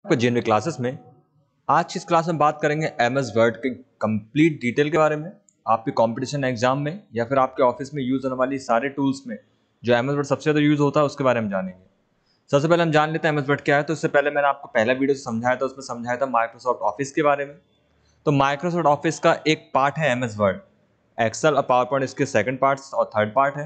आपको JNV classes में आज की इस क्लास में बात करेंगे एमएस वर्ड के कंप्लीट डिटेल के बारे में। आपके कंपटीशन एग्जाम में या फिर आपके ऑफिस में यूज होने वाली सारे टूल्स में जो एमएस वर्ड सबसे ज़्यादा यूज होता है उसके बारे में जानेंगे। सबसे पहले हम जान लेते हैं एमएस वर्ड क्या है। तो इससे पहले मैंने आपको पहला वीडियो समझाया था, उसमें समझाया था माइक्रोसॉफ्ट ऑफिस के बारे में। तो माइक्रोसॉफ्ट ऑफिस का एक पार्ट है एमएस वर्ड, एक्सेल और पावर पॉइंट इसके सेकंड पार्ट और थर्ड पार्ट है।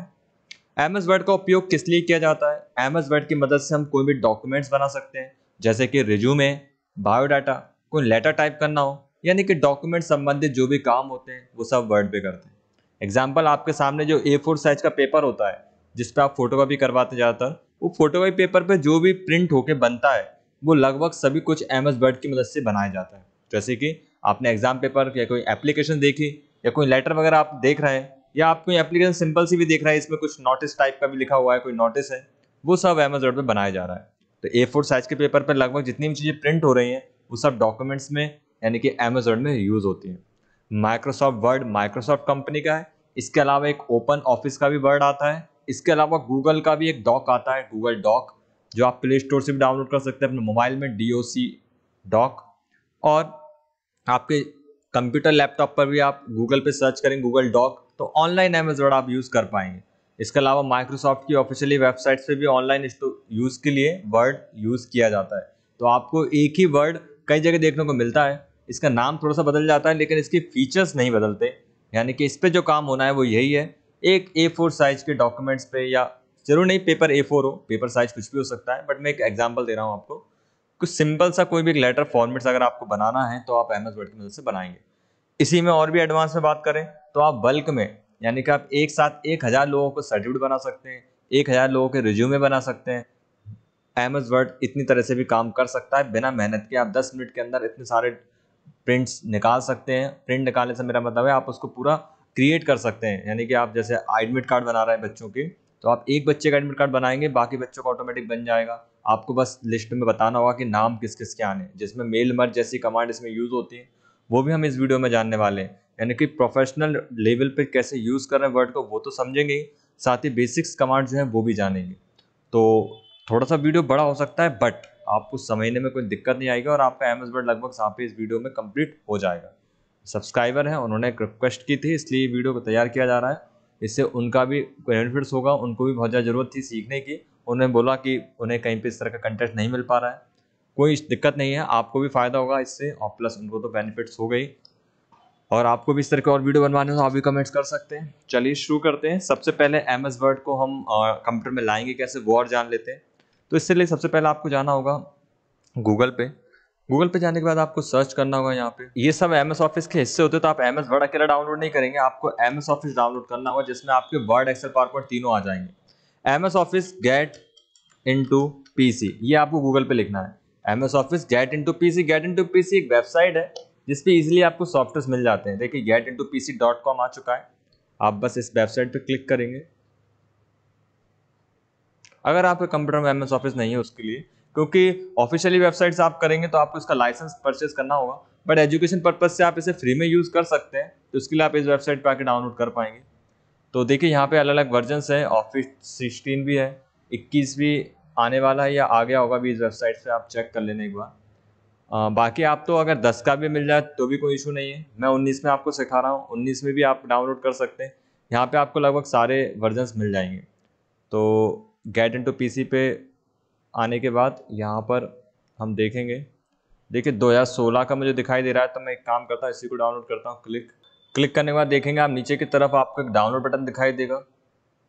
एमएस वर्ड का उपयोग किस लिए किया जाता है? एमएस वर्ड की मदद से हम कोई भी डॉक्यूमेंट्स बना सकते हैं, जैसे कि रिज्यूमे, बायोडाटा, कोई लेटर टाइप करना हो, यानी कि डॉक्यूमेंट संबंधित जो भी काम होते हैं वो सब वर्ड पे करते हैं। एग्जाम्पल, आपके सामने जो A4 साइज का पेपर होता है जिस पे आप फोटोकॉपी करवाते ज़्यादातर, वो फोटोकॉपी पेपर पे जो भी प्रिंट होके बनता है वो लगभग सभी कुछ एमएस वर्ड की मदद से बनाया जाता है। जैसे कि आपने एग्जाम पेपर या कोई एप्लीकेशन देखी या कोई लेटर वगैरह आप देख रहे हैं, या आप कोई एप्लीकेशन सिंपल सी भी देख रहा है, इसमें कुछ नोटिस टाइप का भी लिखा हुआ है, कोई नोटिस है, वो सब एमएस वर्ड पे बनाया जा रहा है। तो A4 साइज के पेपर पर लगभग जितनी भी चीज़ें प्रिंट हो रही हैं वो सब डॉक्यूमेंट्स में यानी कि एमएस वर्ड में यूज होती हैं। माइक्रोसॉफ्ट वर्ड माइक्रोसॉफ्ट कंपनी का है। इसके अलावा एक ओपन ऑफिस का भी वर्ड आता है। इसके अलावा गूगल का भी एक डॉक आता है, गूगल डॉक, जो आप प्ले स्टोर से भी डाउनलोड कर सकते हैं अपने मोबाइल में, DOC डॉक। और आपके कंप्यूटर लैपटॉप पर भी आप गूगल पे सर्च करेंगे गूगल डॉक, तो ऑनलाइन एमएस वर्ड आप यूज़ कर पाएंगे। इसके अलावा माइक्रोसॉफ्ट की ऑफिशियली वेबसाइट्स पे भी ऑनलाइन यूज़ के लिए वर्ड यूज़ किया जाता है। तो आपको एक ही वर्ड कई जगह देखने को मिलता है। इसका नाम थोड़ा सा बदल जाता है लेकिन इसके फीचर्स नहीं बदलते, यानी कि इस पे जो काम होना है वो यही है। एक A4 साइज के डॉक्यूमेंट्स पे, या जरूर नहीं पेपर A4 हो, पेपर साइज कुछ भी हो सकता है, बट मैं एक एग्जांपल दे रहा हूँ आपको। कुछ सिंपल सा कोई भी लेटर फॉर्मेट्स अगर आपको बनाना है तो आप एमएस वर्ड की मदद से बनाएंगे। इसी में और भी एडवांस में बात करें तो आप बल्क में, यानी कि आप एक साथ 1000 लोगों को सर्टिफिकेट बना सकते हैं, 1000 लोगों के रिज्यूमे बना सकते हैं। एमएस वर्ड इतनी तरह से भी काम कर सकता है बिना मेहनत के। आप 10 मिनट के अंदर इतने सारे प्रिंट्स निकाल सकते हैं। प्रिंट निकालने से मेरा मतलब है आप उसको पूरा क्रिएट कर सकते हैं, यानी कि आप जैसे एडमिट कार्ड बना रहे हैं बच्चों के, तो आप एक बच्चे का एडमिट कार्ड बनाएंगे, बाकी बच्चों का ऑटोमेटिक बन जाएगा। आपको बस लिस्ट में बताना होगा कि नाम किस किस के आने, जिसमें मेल मर्ज जैसी कमांड इसमें यूज होती है, वो भी हम इस वीडियो में जानने वाले हैं। यानी कि प्रोफेशनल लेवल पे कैसे यूज कर रहे हैं वर्ड को वो तो समझेंगे ही, साथ ही बेसिक्स कमांड जो है वो भी जानेंगे। तो थोड़ा सा वीडियो बड़ा हो सकता है बट आपको समझने में कोई दिक्कत नहीं आएगी और आपका एमएस वर्ड लगभग यहाँ पे इस वीडियो में कंप्लीट हो जाएगा। सब्सक्राइबर हैं, उन्होंने रिक्वेस्ट की थी इसलिए वीडियो को तैयार किया जा रहा है। इससे उनका भी बेनिफिट्स होगा, उनको भी बहुत ज़्यादा ज़रूरत थी सीखने की। उन्होंने बोला कि उन्हें कहीं पे इस तरह का कंटेंट नहीं मिल पा रहा है। कोई दिक्कत नहीं है, आपको भी फ़ायदा होगा इससे, और प्लस उनको तो बेनिफिट्स हो गई। और आपको भी इस तरह के और वीडियो बनवाने हो तो आप भी कमेंट्स कर सकते हैं। चलिए शुरू करते हैं। सबसे पहले एमएस वर्ड को हम कंप्यूटर में लाएंगे कैसे वो और जान लेते हैं। तो इससे लिए सबसे पहले आपको जाना होगा गूगल पे। गूगल पे जाने के बाद आपको सर्च करना होगा। यहाँ पे ये सब एमएस ऑफिस के हिस्से होते हैं, तो आप एमएस वर्ड अकेला डाउनलोड नहीं करेंगे, आपको एमएस ऑफिस डाउनलोड करना होगा जिसमें आपके वर्ड, एक्सेल, पावरपॉइंट तीनों आ जाएंगे। MS office get into PC, ये आपको गूगल पे लिखना है। MS office get into PC. Get into PC एक वेबसाइट है जिसपे इजीली आपको सॉफ्टवेयर मिल जाते हैं। देखिए getintopc.com आ चुका है। आप बस इस वेबसाइट पे क्लिक करेंगे। अगर आपके कंप्यूटर में एमएस ऑफिस नहीं है उसके लिए, क्योंकि ऑफिशियली वेबसाइट्स आप करेंगे तो आपको इसका लाइसेंस परचेज करना होगा, बट एजुकेशन पर्पज से आप इसे फ्री में यूज कर सकते हैं, तो उसके लिए आप इस वेबसाइट पे आके डाउनलोड कर पाएंगे। तो देखिए यहाँ पे अलग अलग वर्जन्स है, ऑफिस 16 भी है, 21 भी आने वाला है या आ गया होगा भी। इस वेबसाइट से आप चेक कर लेने एक बार। बाकी आप तो अगर 10 का भी मिल जाए तो भी कोई इशू नहीं है। मैं 19 में आपको सिखा रहा हूँ, 19 में भी आप डाउनलोड कर सकते हैं। यहाँ पे आपको लगभग सारे वर्जन्स मिल जाएंगे। तो गेट इनटू पीसी पे आने के बाद यहाँ पर हम देखेंगे। देखिए 2016 का मुझे दिखाई दे रहा है, तो मैं एक काम करता हूँ, इसी को डाउनलोड करता हूँ। क्लिक करने के बाद देखेंगे आप नीचे की तरफ आपको एक डाउनलोड बटन दिखाई देगा।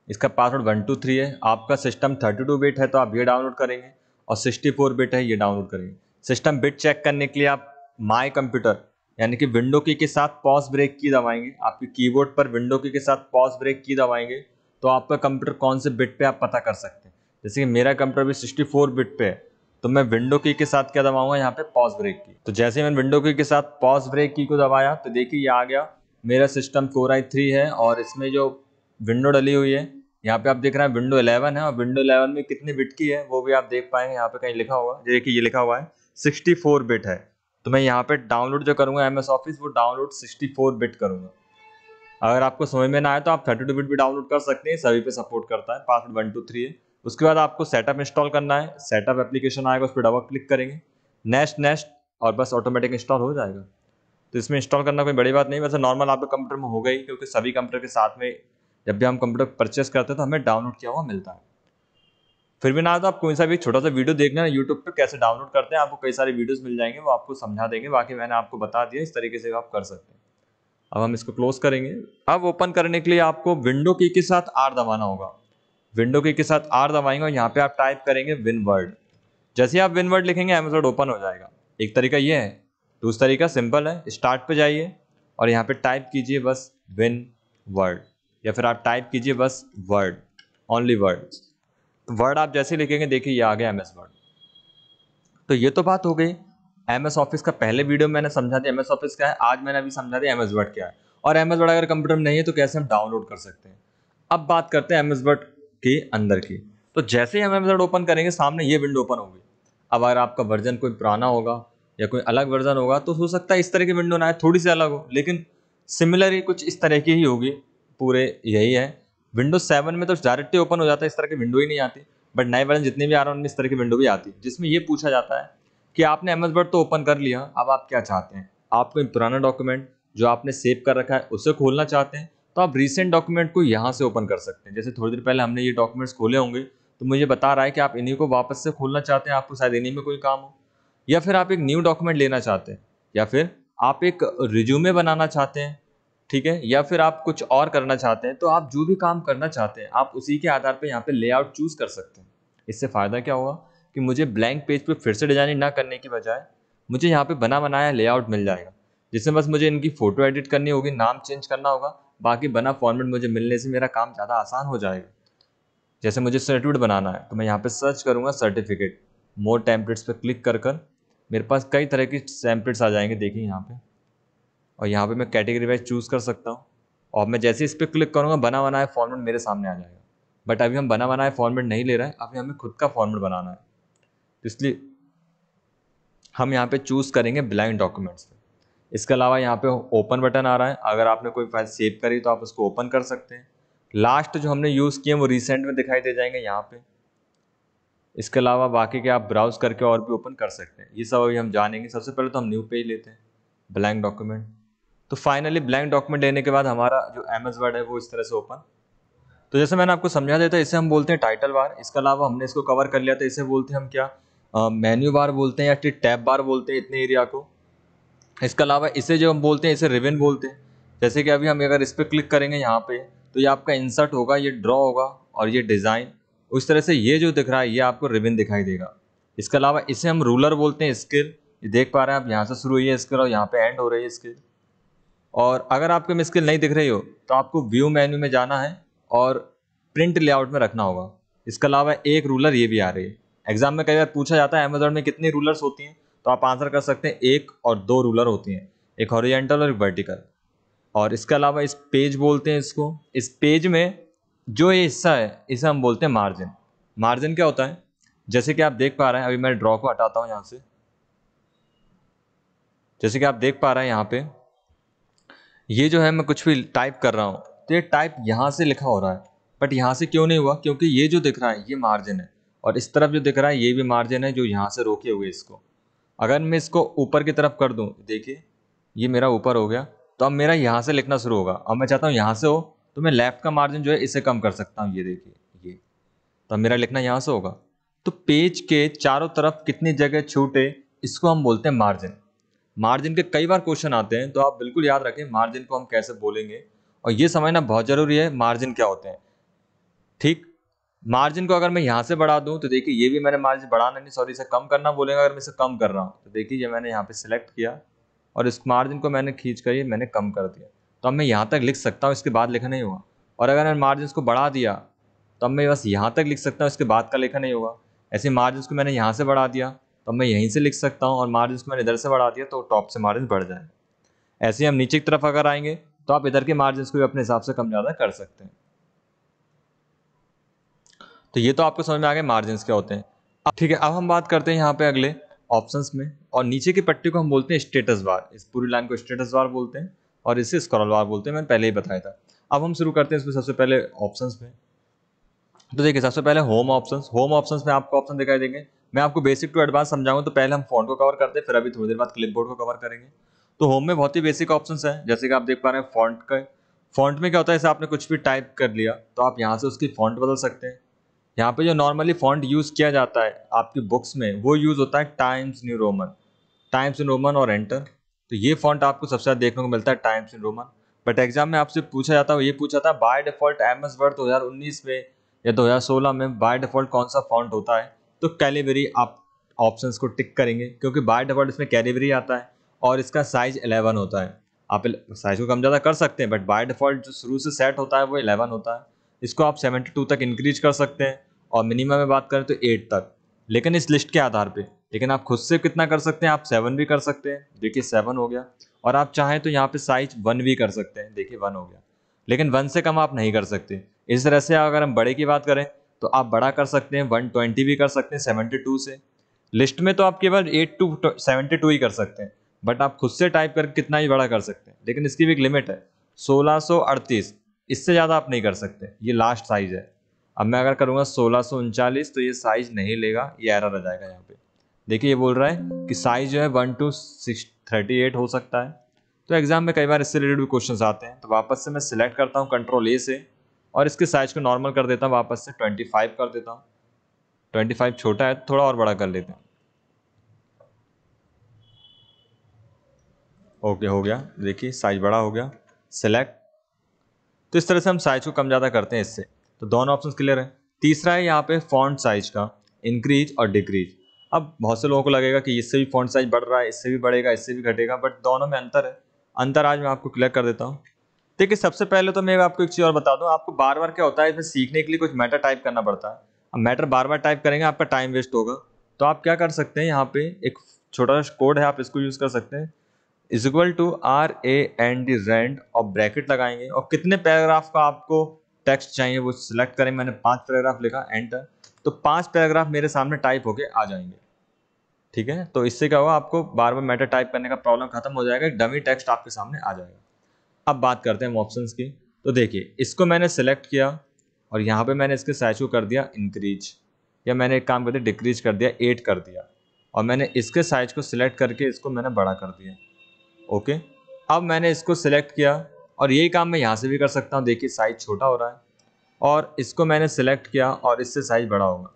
इसका पासवर्ड 123 है। आपका सिस्टम 32 बिट है तो आप ये डाउनलोड करेंगे, और 64 बिट है ये डाउनलोड करेंगे। सिस्टम बिट चेक करने के लिए आप माई कंप्यूटर यानी कि विंडो की के साथ पॉज ब्रेक की दबाएंगे। आपके कीबोर्ड पर विंडो की के साथ पॉज ब्रेक की दबाएंगे तो आपका कंप्यूटर कौन से बिट पे आप पता कर सकते हैं। जैसे कि मेरा कंप्यूटर भी 64 बिट पे है, तो मैं विंडो की के साथ क्या दबाऊंगा, यहाँ पे पॉज ब्रेक की। तो जैसे मैंने विंडो की के साथ पॉज ब्रेक की को दबाया तो देखिए ये आ गया। मेरा सिस्टम Core i3 है और इसमें जो विंडो डली हुई है, यहाँ पे आप देख रहे हैं विंडो 11 है, और विंडो 11 में कितनी बिट की है वो भी आप देख पाएंगे। यहाँ पे कहीं लिखा होगा, देखिए ये लिखा हुआ है 64 बिट है। तो मैं यहाँ पे डाउनलोड जो करूँगा एमएस ऑफिस, वो डाउनलोड 64 बिट करूँगा। अगर आपको समझ में ना आए तो आप 32 बिट भी डाउनलोड कर सकते हैं, सभी पे सपोर्ट करता है। पासवर्ड 123 है। उसके बाद आपको सेटअप इंस्टॉल करना है। सेटअप एप्लीकेशन आएगा, उस पर डबल क्लिक करेंगे। नेक्स्ट और बस ऑटोमेटिक इंस्टॉल हो जाएगा। तो इसमें इंस्टॉल करना कोई बड़ी बात नहीं, वैसे नॉर्मल आपके कंप्यूटर में होगा ही, क्योंकि सभी कंप्यूटर के साथ में जब भी हम कंप्यूटर परचेस करते हैं तो हमें डाउनलोड किया हुआ मिलता है। फिर भी ना तो आप कोई सा भी छोटा सा वीडियो देखना है यूट्यूब पे कैसे डाउनलोड करते हैं, आपको कई सारे वीडियोस मिल जाएंगे, वो आपको समझा देंगे। बाकी मैंने आपको बता दिया, इस तरीके से आप कर सकते हैं। अब हम इसको क्लोज करेंगे। अब ओपन करने के लिए आपको विंडो की के साथ R दबाना होगा। विंडो की के साथ R दबाएंगे और यहाँ पे आप टाइप करेंगे विनवर्ड। जैसे ही आप विनवर्ड लिखेंगे एमएस वर्ड ओपन हो जाएगा। एक तरीका ये है। दूसरा तरीका सिंपल है, स्टार्ट पे जाइए और यहाँ पे टाइप कीजिए बस विन वर्ड, या फिर आप टाइप कीजिए बस वर्ड, ओनली वर्ड। वर्ड आप जैसे लिखेंगे देखिए ये आ गया एमएस वर्ड। तो ये तो बात हो गई एमएस ऑफिस का। पहले वीडियो में मैंने समझा दिया एमएस ऑफिस क्या है, आज मैंने अभी समझा दिया एमएस वर्ड क्या है। और एमएस वर्ड अगर कंप्यूटर में नहीं है तो कैसे हम डाउनलोड कर सकते हैं। अब बात करते हैं एमएस वर्ड के अंदर की। तो जैसे ही हम एमएस वर्ड ओपन करेंगे सामने ये विंडो ओपन होगी। अब अगर आपका वर्जन कोई पुराना होगा या कोई अलग वर्जन होगा तो हो सकता है इस तरह की विंडो ना आए, थोड़ी सी अलग हो, लेकिन सिमिलर ही कुछ इस तरह की ही होगी। पूरे यही है। विंडोज 7 में तो डायरेक्टली ओपन हो जाता है, इस तरह की विंडो ही नहीं आती। बट नए वर्जन जितने भी आ रहे हैं उनमें इस तरह की विंडो भी आती है, जिसमें ये पूछा जाता है कि आपने एमएस वर्ड तो ओपन कर लिया, अब आप क्या चाहते हैं। आप कोई पुराना डॉक्यूमेंट जो आपने सेव कर रखा है उसे खोलना चाहते हैं तो आप रिसेंट डॉक्यूमेंट को यहाँ से ओपन कर सकते हैं। जैसे थोड़ी देर पहले हमने ये डॉक्यूमेंट्स खोले होंगे तो मुझे बता रहा है कि आप इन्हीं को वापस से खोलना चाहते हैं, आपको शायद इन्हीं में कोई काम हो, या फिर आप एक न्यू डॉक्यूमेंट लेना चाहते हैं, या फिर आप एक रिज्यूमे बनाना चाहते हैं, ठीक है, या फिर आप कुछ और करना चाहते हैं। तो आप जो भी काम करना चाहते हैं आप उसी के आधार पर यहाँ पे लेआउट चूज कर सकते हैं। इससे फ़ायदा क्या होगा कि मुझे ब्लैंक पेज पे फिर से डिजाइनिंग ना करने की बजाय मुझे यहाँ पे बना बनाया लेआउट मिल जाएगा, जिसमें बस मुझे इनकी फ़ोटो एडिट करनी होगी, नाम चेंज करना होगा, बाकी बना फॉर्मेट मुझे मिलने से मेरा काम ज़्यादा आसान हो जाएगा। जैसे मुझे सर्टिफिकेट बनाना है तो मैं यहाँ पे सर्च करूँगा सर्टिफिकेट, मोर टेम्पलेट्स पे क्लिक कर मेरे पास कई तरह की टेम्पलेट्स आ जाएंगे, देखिए यहाँ पे। और यहाँ पे मैं कैटेगरी वाइज चूज़ कर सकता हूँ और मैं जैसे इस पर क्लिक करूँगा बना बनाया फॉर्मेट मेरे सामने आ जाएगा। बट अभी हम बना बनाया फॉर्मेट नहीं ले रहे हैं, अभी हमें खुद का फॉर्मेट बनाना है, तो इसलिए हम यहाँ पे चूज़ करेंगे ब्लैंक डॉक्यूमेंट्स। इसके अलावा यहाँ पे ओपन बटन आ रहा है, अगर आपने कोई फाइल सेव करी तो आप उसको ओपन कर सकते हैं। लास्ट जो हमने यूज़ किए वो रिसेंट में दिखाई दे जाएंगे यहाँ पे। इसके अलावा बाकी के आप ब्राउज करके और भी ओपन कर सकते हैं, ये सब अभी हम जानेंगे। सबसे पहले तो हम न्यू पेज लेते हैं, ब्लैंक डॉक्यूमेंट। तो फाइनली ब्लैंक डॉक्यूमेंट लेने के बाद हमारा जो एमएस वर्ड है वो इस तरह से ओपन। तो जैसे मैंने आपको समझा देता है, इसे हम बोलते हैं टाइटल बार। इसके अलावा हमने इसको कवर कर लिया था, इसे बोलते हैं हम क्या, मेन्यू बार बोलते हैं या फिर टैब बार बोलते हैं, इतने एरिया को। इसके अलावा इसे जो हम बोलते हैं इसे रिबन बोलते हैं। जैसे कि अभी हम अगर इस पर क्लिक करेंगे यहाँ पे तो ये आपका इंसर्ट होगा, ये ड्रॉ होगा और ये डिज़ाइन, उस तरह से ये जो दिख रहा है ये आपको रिबन दिखाई देगा। इसके अलावा इसे हम रूलर बोलते हैं, स्केल। ये देख पा रहे हैं आप, यहाँ से शुरू हुई है स्केल और यहाँ पे एंड हो रही है स्केल। और अगर आपको में स्केल नहीं दिख रही हो तो आपको व्यू मेन्यू में जाना है और प्रिंट लेआउट में रखना होगा। इसके अलावा एक रूलर ये भी आ रही है। एग्जाम में कई बार पूछा जाता है अमेज़न में कितनी रूलर्स होती हैं, तो आप आंसर कर सकते हैं 1 और 2 रूलर होती हैं, एक हॉरिजॉन्टल और एक वर्टिकल। और इसके अलावा इस पेज बोलते हैं इसको। इस पेज में जो ये हिस्सा है इसे हम बोलते हैं मार्जिन। मार्जिन क्या होता है, जैसे कि आप देख पा रहे हैं, अभी मैं ड्रॉ को हटाता हूँ यहाँ से। जैसे कि आप देख पा रहे हैं यहाँ पे ये जो है मैं कुछ भी टाइप कर रहा हूँ तो ये टाइप यहाँ से लिखा हो रहा है, बट यहाँ से क्यों नहीं हुआ, क्योंकि ये जो दिख रहा है ये मार्जिन है और इस तरफ जो दिख रहा है ये भी मार्जिन है जो यहाँ से रोके हुए इसको। अगर मैं इसको ऊपर की तरफ कर दूँ, देखिए ये मेरा ऊपर हो गया, तो अब मेरा यहाँ से लिखना शुरू होगा। अब मैं चाहता हूँ यहाँ से हो तो मैं लेफ्ट का मार्जिन जो है इसे कम कर सकता हूँ, ये देखिए ये, तो मेरा लिखना यहाँ से होगा। तो पेज के चारों तरफ कितनी जगह छूटे इसको हम बोलते हैं मार्जिन। मार्जिन के कई बार क्वेश्चन आते हैं, तो आप बिल्कुल याद रखें मार्जिन को हम कैसे बोलेंगे, और ये समझना बहुत जरूरी है मार्जिन क्या होते हैं। ठीक, मार्जिन को अगर मैं यहाँ से बढ़ा दूं तो देखिए ये भी मैंने मार्जिन बढ़ाना नहीं, सॉरी इसे कम करना बोलेगा। अगर मैं इसे कम कर रहा हूँ तो देखिए ये मैंने यहाँ पे सिलेक्ट किया और इस मार्जिन को मैंने खींच कर ये मैंने कम कर दिया, तो अब मैं यहाँ तक लिख सकता हूँ, इसके बाद लिखा नहीं होगा। और अगर मैंने मार्जिन को बढ़ा दिया तो अब मैं बस यहाँ तक लिख सकता हूँ, इसके बाद का लिखा नहीं होगा। ऐसे मार्जिन को मैंने यहाँ से बढ़ा दिया तो मैं यहीं से लिख सकता हूँ, और मार्जिन को मैंने इधर से बढ़ा दिया तो टॉप से मार्जिन बढ़ जाए। ऐसे ही हम नीचे की तरफ अगर आएंगे तो आप इधर के मार्जिन को भी अपने हिसाब से कम ज़्यादा कर सकते हैं। तो ये तो आपको समझ में आ गया मार्जिन क्या होते हैं। अब ठीक है, अब हम बात करते हैं यहाँ पे अगले ऑप्शंस में, और नीचे की पट्टी को हम बोलते हैं स्टेटस बार। इस पूरी लाइन को स्टेटस बार बोलते हैं और इसे स्क्रॉल बार बोलते हैं, मैंने पहले ही बताया था। अब हम शुरू करते हैं इसमें सबसे पहले ऑप्शंस में। तो देखिए सबसे पहले होम ऑप्शंस। होम ऑप्शंस में आपको ऑप्शन दिखाई देंगे मैं आपको बेसिक टू एडवांस समझाऊंगा तो पहले हम फॉन्ट को कवर करते हैं, फिर अभी थोड़ी देर बाद क्लिपबोर्ड को कवर करेंगे। तो होम में बहुत ही बेसिक ऑप्शंस हैं, जैसे कि आप देख पा रहे हैं फॉन्ट का। फॉन्ट में क्या होता है, जैसे आपने कुछ भी टाइप कर लिया तो आप यहाँ से उसकी फॉन्ट बदल सकते हैं। यहाँ पे जो नॉर्मली फॉन्ट यूज़ किया जाता है आपकी बुक्स में वो यूज़ होता है times new Roman, times in Roman और एंटर। तो ये फॉन्ट आपको सबसे ज़्यादा देखने को मिलता है times in Roman. But exam में आपसे पूछा जाता है, ये पूछा था बाय डिफॉल्ट एमएस वर्ड 2019 में या 2016 में बाय डिफॉल्ट कौन सा फॉन्ट होता है, तो कैलिबरी आप ऑप्शंस को टिक करेंगे, क्योंकि बाय डिफॉल्ट इसमें कैलिबरी आता है और इसका साइज 11 होता है। आप साइज को कम ज़्यादा कर सकते हैं, बट बाय डिफॉल्ट जो शुरू से सेट होता है वो 11 होता है। इसको आप 72 तक इंक्रीज कर सकते हैं और मिनिमम में बात करें तो 8 तक, लेकिन इस लिस्ट के आधार पे। लेकिन आप खुद से कितना कर सकते हैं, आप 7 भी कर सकते हैं, देखिए 7 हो गया। और आप चाहें तो यहाँ पे साइज 1 भी कर सकते हैं, देखिए 1 हो गया। लेकिन 1 से कम आप नहीं कर सकते। इस तरह से अगर हम बड़े की बात करें तो आप बड़ा कर सकते हैं, 120 भी कर सकते हैं 72 से। लिस्ट में तो आप केवल 8 टू 72 ही कर सकते हैं, बट आप खुद से टाइप करके कितना ही बड़ा कर सकते हैं, लेकिन इसकी भी एक लिमिट है 1638, इससे ज़्यादा आप नहीं कर सकते, ये लास्ट साइज है। अब मैं अगर करूँगा 1639 तो ये साइज नहीं लेगा, ये एरर आ जाएगा यहाँ पे। देखिए ये बोल रहा है कि साइज जो है 1 to 638 हो सकता है। तो एग्जाम में कई बार इससे रिलेटेड भी क्वेश्चंस आते हैं, तो वापस से मैं सिलेक्ट करता हूँ कंट्रोल ए से और इसके साइज को नॉर्मल कर देता हूँ, वापस से 25 कर देता हूँ। 25 छोटा है, थोड़ा और बड़ा कर लेते हैं। ओके हो गया, देखिए साइज बड़ा हो गया, सिलेक्ट। तो इस तरह से हम साइज को कम ज़्यादा करते हैं इससे। तो दोनों ऑप्शन क्लियर है। तीसरा है यहाँ पे फॉन्ट साइज का इंक्रीज और डिक्रीज। अब बहुत से लोगों को लगेगा कि इससे भी फॉन्ट साइज बढ़ रहा है, इससे भी बढ़ेगा, इससे भी घटेगा, बट दोनों में अंतर है। अंतर आज मैं आपको क्लियर कर देता हूँ। देखिए सबसे पहले तो मैं आपको एक चीज़ और बता दूँ, आपको बार बार क्या होता है इसमें सीखने के लिए कुछ मैटर टाइप करना पड़ता है। अब मैटर बार बार टाइप करेंगे आपका टाइम वेस्ट होगा। तो आप क्या कर सकते हैं, यहाँ पे एक छोटा सा कोड है, आप इसको यूज़ कर सकते हैं। Is equal to RAND rand और ब्रैकेट लगाएंगे और कितने पैराग्राफ का आपको टेक्स्ट चाहिए वो सिलेक्ट करें। मैंने 5 पैराग्राफ लिखा, एंटर। तो 5 पैराग्राफ मेरे सामने टाइप होके आ जाएंगे। ठीक है, तो इससे क्या होगा, आपको बार बार मैटर टाइप करने का प्रॉब्लम खत्म हो जाएगा, एक डमी टेक्स्ट आपके सामने आ जाएगा। अब बात करते हैं ऑप्शंस की। तो देखिए इसको मैंने सेलेक्ट किया और यहाँ पे मैंने इसके साइज को कर दिया इंक्रीज, या मैंने एक काम कर दिया डिक्रीज कर दिया, 8 कर दिया। और मैंने इसके साइज को सिलेक्ट करके इसको मैंने बड़ा कर दिया। ओके, अब मैंने इसको सिलेक्ट किया और यही काम मैं यहाँ से भी कर सकता हूँ, देखिए साइज छोटा हो रहा है। और इसको मैंने सिलेक्ट किया और इससे साइज बड़ा होगा।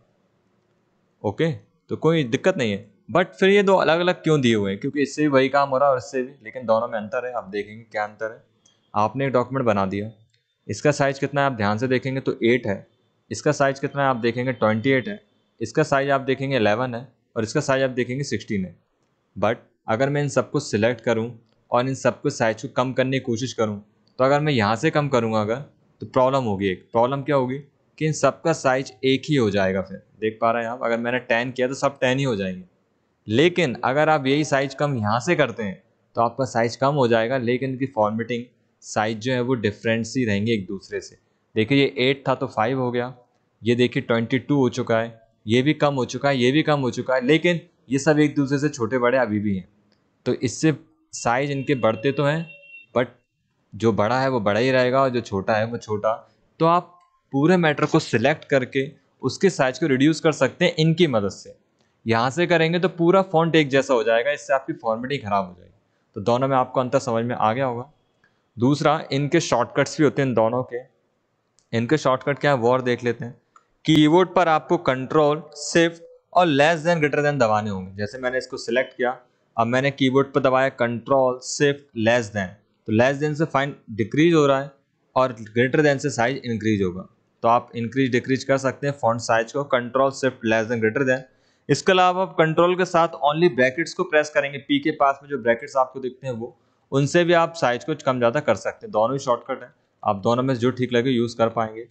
ओके, तो कोई दिक्कत नहीं है। बट फिर ये दो अलग अलग क्यों दिए हुए हैं, क्योंकि इससे भी वही काम हो रहा है और इससे भी, लेकिन दोनों में अंतर है। आप देखेंगे क्या अंतर है। आपने एक डॉक्यूमेंट बना दिया, इसका साइज कितना है आप ध्यान से देखेंगे तो 8 है। इसका साइज कितना है आप देखेंगे 28 है। इसका साइज आप देखेंगे 11 है और इसका साइज आप देखेंगे 16 है। बट अगर मैं इन सबको सिलेक्ट करूं और इन सबको साइज को कम करने की कोशिश करूं, तो अगर मैं यहाँ से कम करूँगा अगर, तो प्रॉब्लम होगी। एक प्रॉब्लम क्या होगी कि इन सबका साइज एक ही हो जाएगा। फिर देख पा रहे हैं आप, अगर मैंने 10 किया तो सब 10 ही हो जाएंगे। लेकिन अगर आप यही साइज कम यहाँ से करते हैं तो आपका साइज कम हो जाएगा, लेकिन इनकी फॉर्मेटिंग साइज जो है वो डिफरेंट सी रहेंगे एक दूसरे से। देखिए ये 8 था तो 5 हो गया, ये देखिए 22 हो चुका है, ये भी कम हो चुका है, ये भी कम हो चुका है, लेकिन ये सब एक दूसरे से छोटे बड़े अभी भी हैं। तो इससे साइज इनके बढ़ते तो हैं, बट जो बड़ा है वो बड़ा ही रहेगा और जो छोटा है वो छोटा। तो आप पूरे मैटर को सिलेक्ट करके उसके साइज को रिड्यूस कर सकते हैं इनकी मदद से। यहाँ से करेंगे तो पूरा फॉन्ट एक जैसा हो जाएगा, इससे आपकी फॉर्मेटिंग खराब हो जाएगी। तो दोनों में आपको अंतर समझ में आ गया होगा। दूसरा, इनके शॉर्टकट्स भी होते हैं इन दोनों के। इनके शॉर्टकट क्या है वो और देख लेते हैं। कीबोर्ड पर आपको कंट्रोल शिफ्ट और लेस देन ग्रेटर देन दबाने होंगे। जैसे मैंने इसको सिलेक्ट किया, अब मैंने कीबोर्ड पर दबाया कंट्रोल शिफ्ट लेस देन, तो लेस देन से फाइन डिक्रीज हो रहा है और ग्रेटर देन से साइज इंक्रीज होगा। तो आप इंक्रीज डिक्रीज कर सकते हैं फॉन्ट साइज को, control shift less than greater than. इसके अलावा आप कंट्रोल के साथ ओनली ब्रैकेट्स को प्रेस करेंगे, पी के पास में जो ब्रैकेट्स आपको दिखते हैं वो, उनसे भी आप साइज को कम ज़्यादा कर सकते हैं। दोनों ही शॉर्टकट है, आप दोनों में जो ठीक लगे यूज़ कर पाएंगे।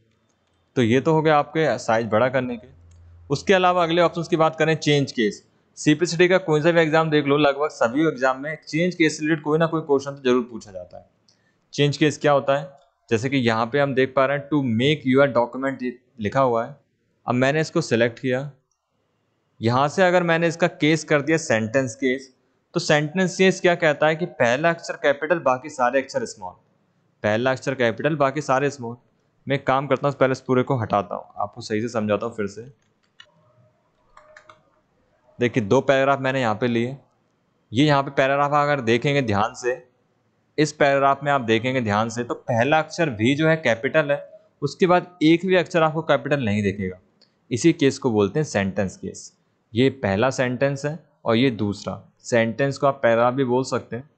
तो ये तो हो गया आपके साइज बड़ा करने के। उसके अलावा अगले ऑप्शंस की बात करें, चेंज केस। सीपीसीटी का कोई सा भी एग्जाम देख लो, लगभग सभी एग्जाम में चेंज केस से रिलेटेड कोई ना कोई क्वेश्चन तो जरूर पूछा जाता है। चेंज केस क्या होता है, जैसे कि यहाँ पे हम देख पा रहे हैं टू मेक यूर डॉक्यूमेंट लिखा हुआ है। अब मैंने इसको सिलेक्ट किया, यहाँ से अगर मैंने इसका केस कर दिया सेंटेंस केस, तो सेंटेंस केस क्या कहता है कि पहला अक्षर कैपिटल बाकी सारे अक्षर स्मॉल, पहला अक्षर कैपिटल बाकी सारे स्मॉल। मैं एक काम करता हूँ, पहले इस पूरे को हटाता हूँ, आपको सही से समझाता हूँ फिर से। देखिए 2 पैराग्राफ मैंने यहाँ पे लिए। ये यहाँ पे पैराग्राफ अगर देखेंगे ध्यान से, इस पैराग्राफ में आप देखेंगे ध्यान से तो पहला अक्षर भी जो है कैपिटल है, उसके बाद एक भी अक्षर आपको कैपिटल नहीं दिखेगा। इसी केस को बोलते हैं सेंटेंस केस। ये पहला सेंटेंस है और ये दूसरा सेंटेंस को आप पैराग्राफ भी बोल सकते हैं।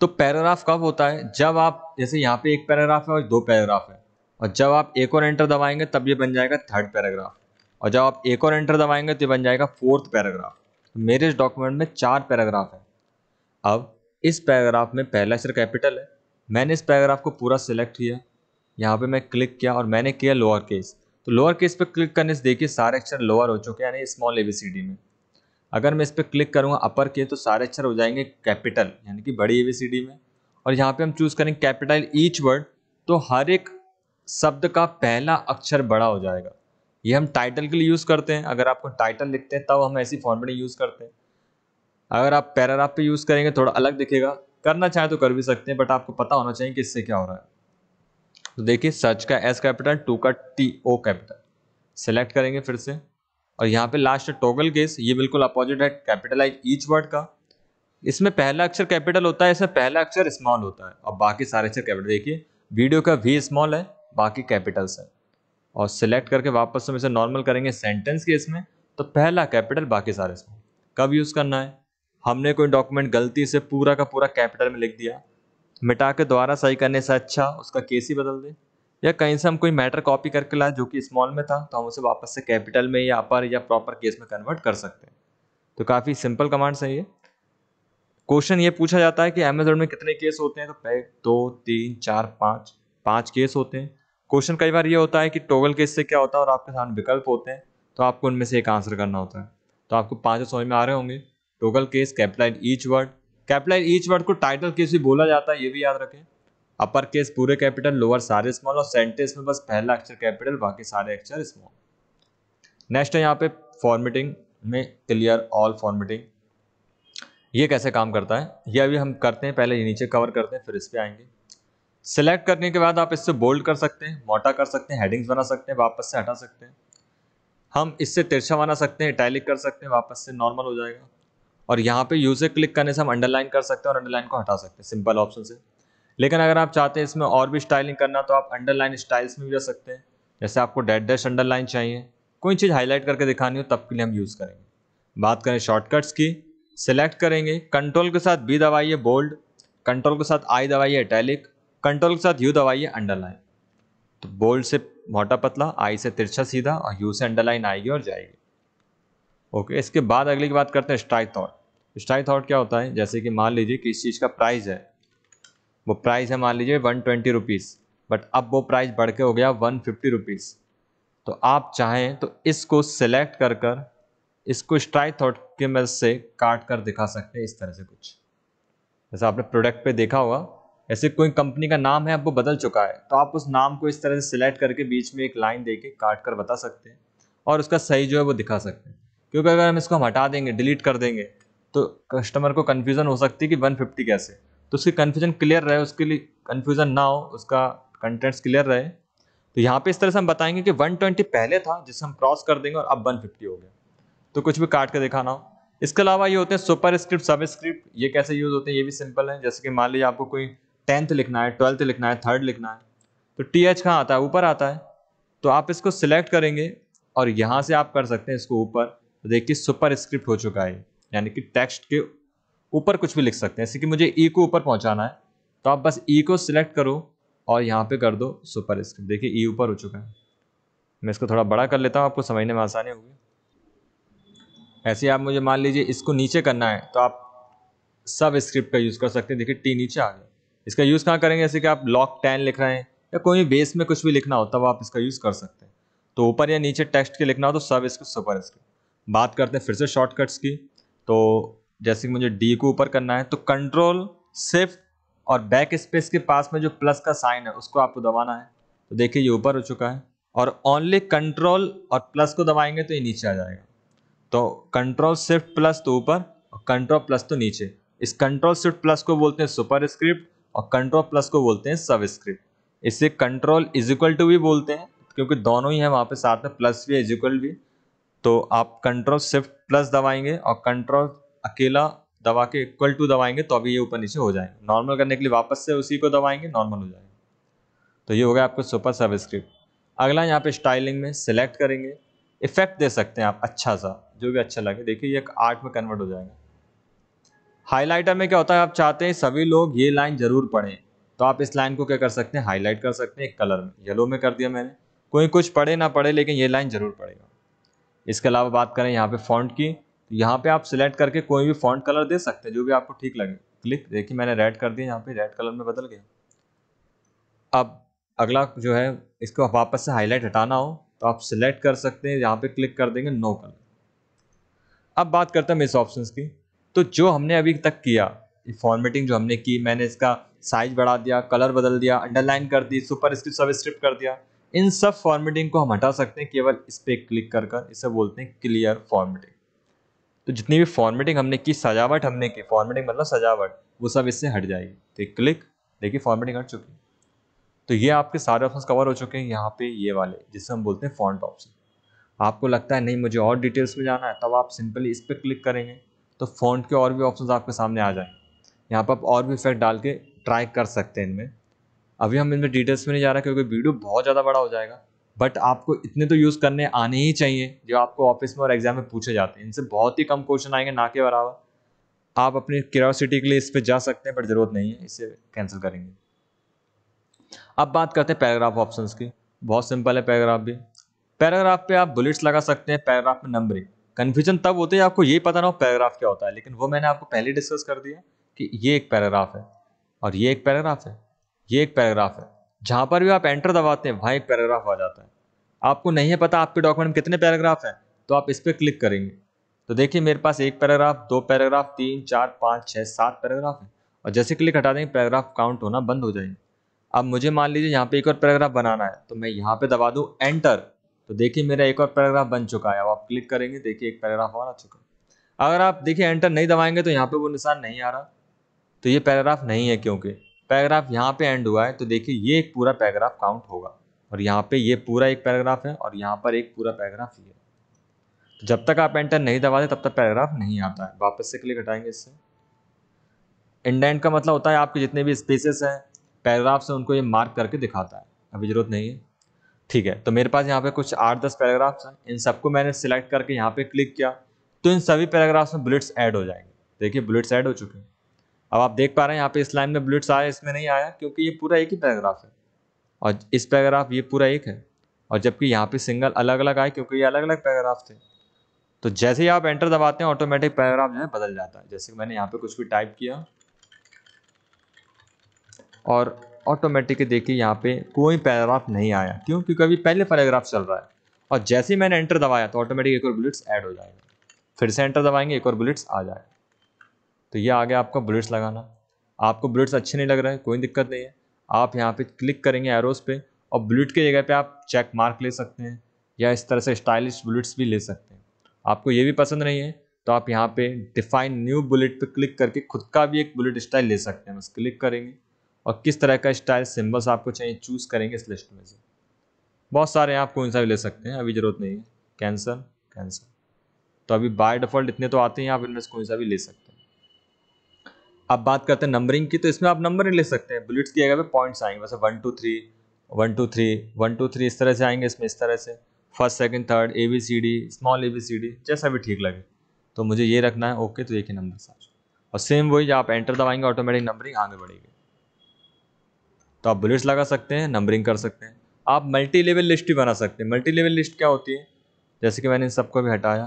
तो पैराग्राफ कब होता है? जब आप, जैसे यहाँ पे एक पैराग्राफ है और 2 पैराग्राफ है, और जब आप एक और एंटर दबाएंगे तब ये बन जाएगा 3rd पैराग्राफ, और जब आप एक और एंटर दबाएंगे तो ये बन जाएगा 4th पैराग्राफ। तो मेरे इस डॉक्यूमेंट में 4 पैराग्राफ है। अब इस पैराग्राफ में पहला अक्षर कैपिटल है। मैंने इस पैराग्राफ को पूरा सिलेक्ट किया, यहाँ पे मैं क्लिक किया और मैंने किया लोअर केस। तो लोअर केस पे क्लिक करने से देखिए सारे अक्षर लोअर हो चुके हैं, यानी स्मॉल ABCD में। अगर मैं इस पर क्लिक करूँगा अपर के तो सारे अक्षर हो जाएंगे कैपिटल, यानी कि बड़ी ABCD में। और यहाँ पे हम चूज करेंगे कैपिटल ईच वर्ड, तो हर एक शब्द का पहला अक्षर बड़ा हो जाएगा। ये हम टाइटल के लिए यूज़ करते हैं। अगर आपको टाइटल लिखते हैं तब हम ऐसी फॉर्मेटिंग यूज़ करते हैं। अगर आप पैराग्राफ पे यूज़ करेंगे थोड़ा अलग दिखेगा, करना चाहे तो कर भी सकते हैं, बट आपको पता होना चाहिए कि इससे क्या हो रहा है। तो देखिए सर्च का S कैपिटल, टू का TO कैपिटल सेलेक्ट करेंगे फिर से, और यहाँ पे लास्ट टॉगल केस, ये बिल्कुल अपोजिट है कैपिटलाइज ईच वर्ड का। इसमें पहला अक्षर कैपिटल होता है, इसमें पहला अक्षर स्मॉल होता है और बाकी सारे अक्षर कैपिटल। देखिए वीडियो का V स्मॉल है, बाकी कैपिटल्स है। और सिलेक्ट करके वापस से इसे नॉर्मल करेंगे सेंटेंस केस में, तो पहला कैपिटल बाकी सारे स्मॉल। कब यूज़ करना है? हमने कोई डॉक्यूमेंट गलती से पूरा का पूरा कैपिटल में लिख दिया, मिटा के दोबारा सही करने से अच्छा उसका केस ही बदल दे, या कहीं से हम कोई मैटर कॉपी करके लाए जो कि स्मॉल में था तो हम उसे वापस से कैपिटल में या अपर या प्रॉपर केस में कन्वर्ट कर सकते हैं। तो काफ़ी सिंपल कमांड्स हैं ये। क्वेश्चन ये पूछा जाता है कि एमएस वर्ड में कितने केस होते हैं, तो 1 2 3 4 5 केस होते हैं। क्वेश्चन कई बार ये होता है कि टॉगल केस से क्या होता है और आपके सामने विकल्प होते हैं, तो आपको उनमें से एक आंसर करना होता है। तो आपको 5 समझ में आ रहे होंगे। Toggle case, capitalize each word. Capitalize each word को टाइटल केस भी बोला जाता है, ये भी याद रखें। अपर केस पूरे कैपिटल, लोअर सारे स्मॉल, और सेंटेंस में बस पहला अक्षर कैपिटल बाकी सारे अक्षर स्मॉल। नेक्स्ट है यहाँ पे फॉर्मेटिंग में क्लियर ऑल फॉर्मेटिंग। ये कैसे काम करता है ये अभी हम करते हैं। पहले ये नीचे कवर करते हैं फिर इस पे आएंगे। सिलेक्ट करने के बाद आप इससे बोल्ड कर सकते हैं, मोटा कर सकते हैं, हेडिंग्स बना सकते हैं, वापस से हटा सकते हैं। हम इससे तिरछा बना सकते हैं, इटैलिक कर सकते हैं, वापस से नॉर्मल हो जाएगा। और यहाँ पे यू से क्लिक करने से हम अंडरलाइन कर सकते हैं और अंडरलाइन को हटा सकते हैं सिंपल ऑप्शन से। लेकिन अगर आप चाहते हैं इसमें और भी स्टाइलिंग करना तो आप अंडरलाइन स्टाइल्स में भी जा सकते हैं। जैसे आपको डैश डैश अंडरलाइन चाहिए, कोई चीज़ हाईलाइट करके दिखानी हो तब के लिए हम यूज़ करेंगे। बात करें शॉर्टकट्स की, सिलेक्ट करेंगे, कंट्रोल के साथ B दबाइए बोल्ड, कंट्रोल के साथ I दबाइए इटैलिक, कंट्रोल के साथ U दबाइए अंडरलाइन। तो बोल्ड से मोटा पतला, I से तिरछा सीधा और U से अंडरलाइन आएगी और जाएगी। ओके, इसके बाद अगली की बात करते हैं स्ट्राइक थॉट। स्ट्राइक थॉट क्या होता है? जैसे कि मान लीजिए कि इस चीज़ का प्राइस है, वो प्राइस है मान लीजिए 120 रुपीज़, बट अब वो प्राइस बढ़ के हो गया 150 रुपीज़। तो आप चाहें तो इसको सिलेक्ट कर इसको स्ट्राइक थॉट के मदद से काट कर दिखा सकते हैं इस तरह से कुछ। जैसा आपने प्रोडक्ट पे देखा होगा, ऐसे कोई कंपनी का नाम है अब वो बदल चुका है, तो आप उस नाम को इस तरह से सिलेक्ट करके बीच में एक लाइन देके काट कर बता सकते हैं और उसका सही जो है वो दिखा सकते हैं। क्योंकि अगर हम इसको हटा देंगे, डिलीट कर देंगे, तो कस्टमर को कन्फ्यूज़न हो सकती है कि 150 कैसे। तो उसकी कन्फ्यूजन क्लियर रहे, उसके लिए कन्फ्यूज़न ना हो, उसका कंटेंट्स क्लियर रहे, तो यहाँ पे इस तरह से हम बताएंगे कि 120 पहले था जिसे हम क्रॉस कर देंगे और अब 150 हो गया। तो कुछ भी काट के दिखाना हो। इसके अलावा ये होते हैं सुपर स्क्रिप्ट, सब स्क्रिप्ट। ये कैसे यूज होते हैं ये भी सिंपल है। जैसे कि मान लीजिए आपको कोई 10th लिखना है, 12th लिखना है, 3rd लिखना है, तो TH कहाँ आता है? ऊपर आता है। तो आप इसको सिलेक्ट करेंगे और यहाँ से आप कर सकते हैं इसको ऊपर। तो देखिए सुपर स्क्रिप्ट हो चुका है, यानी कि टेक्स्ट के ऊपर कुछ भी लिख सकते हैं। जैसे कि मुझे E को ऊपर पहुँचाना है, तो आप बस E को सिलेक्ट करो और यहाँ पे कर दो सुपर स्क्रिप्ट। देखिए E ऊपर हो चुका है। मैं इसको थोड़ा बड़ा कर लेता हूँ, आपको समझने में आसानी होगी। ऐसे आप मुझे मान लीजिए इसको नीचे करना है तो आप सब स्क्रिप्ट का यूज़ कर सकते हैं। देखिए T नीचे आ गया। इसका यूज़ कहाँ करेंगे? जैसे कि आप लॉक 10 लिख रहे हैं या कोई बेस में कुछ भी लिखना हो तब आप इसका यूज़ कर सकते हैं। तो ऊपर या नीचे टेक्स्ट के लिखना हो तो सब इसको सुपर स्क्रिप्ट। बात करते हैं फिर से शॉर्टकट्स की। तो जैसे कि मुझे D को ऊपर करना है तो कंट्रोल शिफ्ट और बैक स्पेस के पास में जो प्लस का साइन है उसको आपको दबाना है। तो देखिए ये ऊपर हो चुका है, और ओनली कंट्रोल और प्लस को दबाएंगे तो ये नीचे आ जाएगा। तो कंट्रोल शिफ्ट प्लस तो ऊपर और कंट्रोल प्लस तो नीचे। इस कंट्रोल शिफ्ट प्लस को बोलते हैं सुपर स्क्रिप्ट और कंट्रोल प्लस को बोलते हैं सब स्क्रिप्ट। इसे कंट्रोल इज इक्वल टू भी बोलते हैं क्योंकि दोनों ही है वहाँ पे साथ में, प्लस भी इज इक्वल भी। तो आप कंट्रोल शिफ्ट प्लस दबाएंगे और कंट्रोल अकेला दबा के इक्वल टू दबाएंगे तो अभी ये ऊपर नीचे हो जाएंगे। नॉर्मल करने के लिए वापस से उसी को दबाएंगे, नॉर्मल हो जाएगा। तो ये हो गया आपको सुपर सबस्क्रिप्ट। अगला यहाँ पे स्टाइलिंग में सिलेक्ट करेंगे, इफेक्ट दे सकते हैं आप अच्छा सा, जो भी अच्छा लगे। देखिए ये एक आर्ट में कन्वर्ट हो जाएगा। हाइलाइटर में क्या होता है, आप चाहते हैं सभी लोग ये लाइन जरूर पढ़ें, तो आप इस लाइन को क्या कर सकते हैं, हाईलाइट कर सकते हैं एक कलर में, येलो में कर दिया मैंने। कोई कुछ पढ़े ना पढ़े लेकिन ये लाइन जरूर पढ़ेगा। इसके अलावा बात करें यहाँ पे फॉन्ट की, तो यहाँ पे आप सिलेक्ट करके कोई भी फॉन्ट कलर दे सकते हैं जो भी आपको ठीक लगे। क्लिक, देखिए मैंने रेड कर दिया, यहाँ पे रेड कलर में बदल गया। अब अगला जो है, इसको वापस से हाईलाइट हटाना हो तो आप सिलेक्ट कर सकते हैं, यहाँ पे क्लिक कर देंगे नो कलर। अब बात करते हैं मिस ऑप्शंस की। तो जो हमने अभी तक किया, फॉर्मेटिंग जो हमने की, मैंने इसका साइज बढ़ा दिया, कलर बदल दिया, अंडरलाइन कर दी, सुपर स्क्रिप्ट सब स्क्रिप्ट कर दिया, इन सब फॉर्मेटिंग को हम हटा सकते हैं केवल इस पे क्लिक कर कर। इसे बोलते हैं क्लियर फॉर्मेटिंग। तो जितनी भी फॉर्मेटिंग हमने की, सजावट हमने की, फॉर्मेटिंग मतलब सजावट, वो सब इससे हट जाएगी। तो क्लिक, देखिए फॉर्मेटिंग हट चुकी। तो ये आपके सारे ऑप्शंस कवर हो चुके हैं यहाँ पे, ये वाले जिसे हम बोलते हैं फॉन्ट ऑप्शन। आपको लगता है नहीं मुझे और डिटेल्स में जाना है, तब आप सिंपली इस पर क्लिक करेंगे तो फॉन्ट के और भी ऑप्शंस आपके सामने आ जाएंगे। यहाँ पर आप और भी इफेक्ट डाल के ट्राई कर सकते हैं इनमें। अभी हम इनमें डिटेल्स में नहीं जा रहे क्योंकि वीडियो बहुत ज़्यादा बड़ा हो जाएगा, बट आपको इतने तो यूज़ करने आने ही चाहिए जो आपको ऑफिस में और एग्जाम में पूछे जाते हैं। इनसे बहुत ही कम क्वेश्चन आएंगे, ना के बराबर। आप अपनी क्यूरियोसिटी के लिए इस पर जा सकते हैं, बट ज़रूरत नहीं है, इसे कैंसिल करेंगे। अब बात करते हैं पैराग्राफ ऑप्शंस की। बहुत सिंपल है पैराग्राफ भी। पैराग्राफ पे आप बुलेट्स लगा सकते हैं, पैराग्राफ में नंबरिंग। कन्फ्यूजन तब होती है आपको यही पता ना हो पैराग्राफ क्या होता है, लेकिन वो मैंने आपको पहले डिस्कस कर दिया कि ये एक पैराग्राफ है और ये एक पैराग्राफ है, ये एक पैराग्राफ है। जहां पर भी आप एंटर दबाते हैं वहां एक पैराग्राफ आ जाता है। आपको नहीं है पता आपके डॉक्यूमेंट में कितने पैराग्राफ है, तो आप इस पर क्लिक करेंगे तो देखिए मेरे पास एक पैराग्राफ, दो पैराग्राफ, 3, 4, 5, 6, 7 पैराग्राफ है। और जैसे क्लिक हटा देंगे पैराग्राफ काउंट होना बंद हो जाएंगे। अब मुझे मान लीजिए यहाँ पे एक और पैराग्राफ बनाना है, तो मैं यहाँ पे दबा दूँ एंटर, तो देखिए मेरा एक और पैराग्राफ बन चुका है। अब आप क्लिक करेंगे, देखिए एक पैराग्राफ और आ चुका है। अगर आप देखिए एंटर नहीं दबाएंगे तो यहाँ पे वो निशान नहीं आ रहा, तो ये पैराग्राफ नहीं है, क्योंकि पैराग्राफ यहाँ पे एंड हुआ है। तो देखिए ये एक पूरा पैराग्राफ काउंट होगा, और यहाँ पे ये पूरा एक पैराग्राफ है और यहाँ पर एक पूरा पैराग्राफ ही है। तो जब तक आप एंटर नहीं दबाते तब तक पैराग्राफ नहीं आता है। वापस से क्लिक हटाएंगे इससे। इंडेंट का मतलब होता है आपके जितने भी स्पेसेस हैं पैराग्राफ से, उनको ये मार्क करके दिखाता है। अभी जरूरत नहीं है, ठीक है। तो मेरे पास यहाँ पे कुछ 8-10 पैराग्राफ्स हैं, इन सबको मैंने सिलेक्ट करके यहाँ पे क्लिक किया तो इन सभी पैराग्राफ्स में बुलेट्स ऐड हो जाएंगे। देखिए बुलेट्स ऐड हो चुके हैं। अब आप देख पा रहे हैं यहाँ पे इस लाइन में बुलेट्स आया, इसमें नहीं आया, क्योंकि ये पूरा एक ही पैराग्राफ है और इस पैराग्राफ ये पूरा एक है। और जबकि यहाँ पे सिंगल अलग अलग आए क्योंकि ये अलग अलग पैराग्राफ थे। तो जैसे ही आप एंटर दबाते हैं ऑटोमेटिक पैराग्राफ जो है बदल जाता है। जैसे मैंने यहाँ पे कुछ भी टाइप किया और ऑटोमेटिकली देखिए यहाँ पे कोई पैराग्राफ नहीं आया, क्यों? क्योंकि अभी पहले पैराग्राफ चल रहा है। और जैसे ही मैंने एंटर दबाया तो ऑटोमेटिक एक और बुलेट्स ऐड हो जाएगा। फिर से एंटर दबाएंगे, एक और बुलेट्स आ जाएगा। तो ये आ गया आपका बुलेट्स लगाना। आपको बुलेट्स अच्छे नहीं लग रहे हैं, कोई दिक्कत नहीं है। आप यहाँ पे क्लिक करेंगे एरोस पे और बुलेट की जगह पे आप चेक मार्क ले सकते हैं, या इस तरह से स्टाइलिश बुलेट्स भी ले सकते हैं। आपको ये भी पसंद नहीं है तो आप यहाँ पे डिफाइन न्यू बुलेट पे क्लिक करके खुद का भी एक बुलेट स्टाइल ले सकते हैं। बस क्लिक करेंगे और किस तरह का स्टाइल सिंबल्स आपको चाहिए चूज करेंगे इस लिस्ट में से। बहुत सारे हैं, आप कौन सा भी ले सकते हैं, अभी जरूरत नहीं है। Cancel, cancel. तो अभी बाय डिफॉल्ट इतने तो आते हैं, आप इनमें से कोई सा भी ले सकते हैं। अब बात करते हैं नंबरिंग की, तो इसमें आप नंबर ले सकते हैं। बुलेट्स की जगह पे पॉइंट्स आएंगे, वैसे 1 2 3 1 2 3 1 2 3 इस तरह से आएंगे। इसमें इस तरह से first second third ABCD, small ABCD, जैसा भी ठीक लगे। तो मुझे ये रखना है, ओके। तो एक ही नंबर साथ, और सेम वही आप एंटर दबाएंगे ऑटोमेटिक नंबरिंग आगे बढ़ेगी। तो आप बुलेट्स लगा सकते हैं, नंबरिंग कर सकते हैं। आप मल्टी लेवल लिस्ट भी बना सकते हैं। मल्टी लेवल लिस्ट क्या होती है, जैसे कि मैंने इन सबको भी हटाया,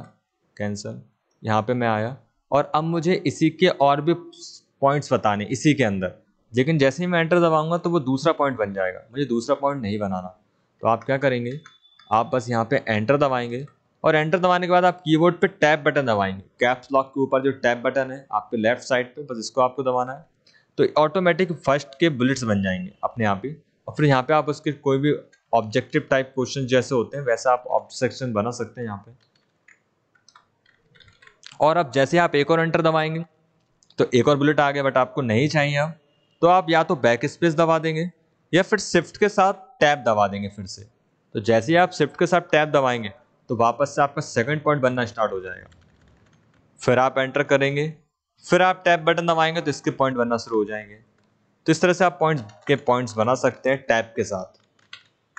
कैंसिल, यहाँ पे मैं आया और अब मुझे इसी के और भी पॉइंट्स बताने इसी के अंदर, लेकिन जैसे ही मैं एंटर दबाऊंगा तो वो दूसरा पॉइंट बन जाएगा। मुझे दूसरा पॉइंट नहीं बनाना, तो आप क्या करेंगे, आप बस यहाँ पे एंटर दबाएंगे और एंटर दबाने के बाद आप कीबोर्ड पे टैब बटन दबाएंगे। कैप्स लॉक के ऊपर जो टैब बटन है आपके लेफ्ट साइड पे, बस इसको आपको दबाना है। तो ऑटोमेटिक फर्स्ट के बुलेट्स बन जाएंगे अपने आप ही। और फिर यहाँ पे आप उसके कोई भी ऑब्जेक्टिव टाइप क्वेश्चन जैसे होते हैं वैसा आप ऑब्जेक्शन बना सकते हैं यहाँ पे। और अब जैसे आप एक और एंटर दबाएंगे तो एक और बुलेट आ गया, बट आपको नहीं चाहिए अब, तो आप या तो बैक स्पेस दबा देंगे या फिर शिफ्ट के साथ टैब दबा देंगे फिर से। तो जैसे ही आप शिफ्ट के साथ टैब दबाएंगे तो वापस से आपका सेकंड पॉइंट बनना स्टार्ट हो जाएगा। फिर आप एंटर करेंगे, फिर आप टैब बटन दबाएंगे तो इसके पॉइंट बनना शुरू हो जाएंगे। तो इस तरह से आप पॉइंट्स बना सकते हैं टैब के साथ,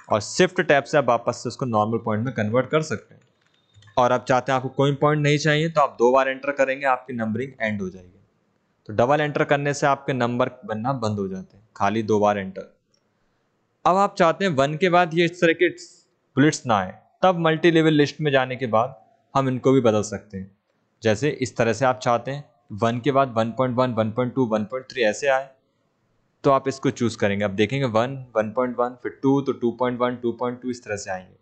और शिफ्ट टैब से आप वापस से उसको नॉर्मल पॉइंट में कन्वर्ट कर सकते हैं। और आप चाहते हैं आपको कोई पॉइंट नहीं चाहिए तो आप 2 बार एंटर करेंगे, आपकी नंबरिंग एंड हो जाएगी। तो डबल एंटर करने से आपके नंबर बनना बंद हो जाते हैं, खाली 2 बार एंटर। अब आप चाहते हैं 1 के बाद ये इस तरह के बुलेट्स ना आए, तब मल्टी लेवल लिस्ट में जाने के बाद हम इनको भी बदल सकते हैं। जैसे इस तरह से आप चाहते हैं 1 के बाद 1.1, 1.2, 1.3 ऐसे आए, तो आप इसको चूज करेंगे। अब देखेंगे 1, 1.1, फिर 2, तो 2.1, 2.2 इस तरह से आएंगे।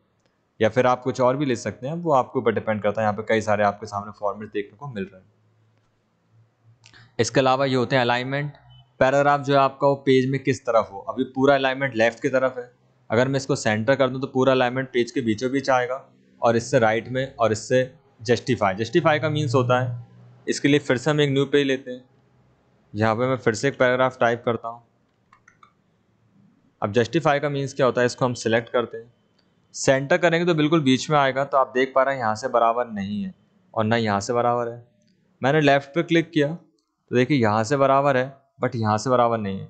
या फिर आप कुछ और भी ले सकते हैं, वो आपके ऊपर डिपेंड करता है। यहाँ पे कई सारे आपके सामने फॉर्मेट देखने को मिल रहे हैं। इसके अलावा ये होते हैं अलाइनमेंट। पैराग्राफ जो है आपका वो पेज में किस तरफ हो, अभी पूरा अलाइनमेंट लेफ्ट की तरफ है, अगर मैं इसको सेंटर कर दूं तो पूरा अलाइनमेंट पेज के बीचों बीच आएगा, और इससे राइट में, और इससे जस्टिफाई का मीन्स होता है। इसके लिए फिर से हम एक न्यू पेज लेते हैं, यहाँ पे मैं फिर से एक पैराग्राफ टाइप करता हूँ। अब जस्टिफाई का मीन्स क्या होता है, इसको हम सिलेक्ट करते हैं, सेंटर करेंगे तो बिल्कुल बीच में आएगा। तो आप देख पा रहे हैं यहाँ से बराबर नहीं है और ना यहाँ से बराबर है। मैंने लेफ्ट पे क्लिक किया तो देखिए यहाँ से बराबर है, बट यहाँ से बराबर नहीं है।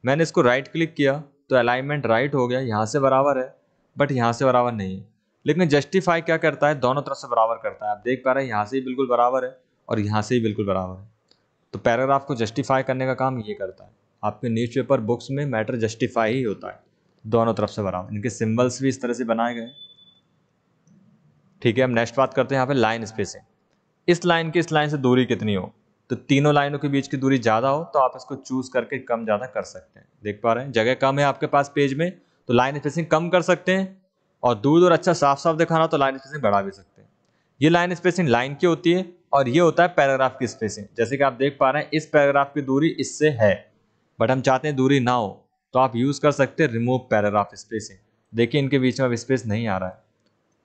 मैंने इसको राइट क्लिक किया तो अलाइनमेंट राइट हो गया, यहाँ से बराबर है बट यहाँ से बराबर नहीं है। लेकिन जस्टिफाई क्या करता है, दोनों तरफ से बराबर करता है। आप देख पा रहे हैं यहाँ से ही बिल्कुल बराबर है और यहाँ से ही बिल्कुल बराबर है। तो पैराग्राफ को जस्टिफाई करने का काम ये करता है। आपके न्यूज़पेपर बुक्स में मैटर जस्टिफाई ही होता है, दोनों तरफ से बराबर। इनके सिंबल्स भी इस तरह से बनाए गए। ठीक है, हम नेक्स्ट बात करते हैं यहाँ पे लाइन स्पेसिंग। इस लाइन की इस लाइन से दूरी कितनी हो, तो तीनों लाइनों के बीच की दूरी ज़्यादा हो तो आप इसको चूज करके कम ज़्यादा कर सकते हैं। देख पा रहे हैं जगह कम है आपके पास पेज में, तो लाइन स्पेसिंग कम कर सकते हैं, और दूर दूर अच्छा साफ साफ दिखाना तो लाइन स्पेसिंग बढ़ा भी सकते हैं। ये लाइन स्पेसिंग लाइन की होती है, और ये होता है पैराग्राफ की स्पेसिंग। जैसे कि आप देख पा रहे हैं इस पैराग्राफ की दूरी इससे है, बट हम चाहते हैं दूरी ना हो, तो आप यूज़ कर सकते हैं रिमूव पैराग्राफ स्पेसिंग। देखिए इनके बीच में अब स्पेस नहीं आ रहा है,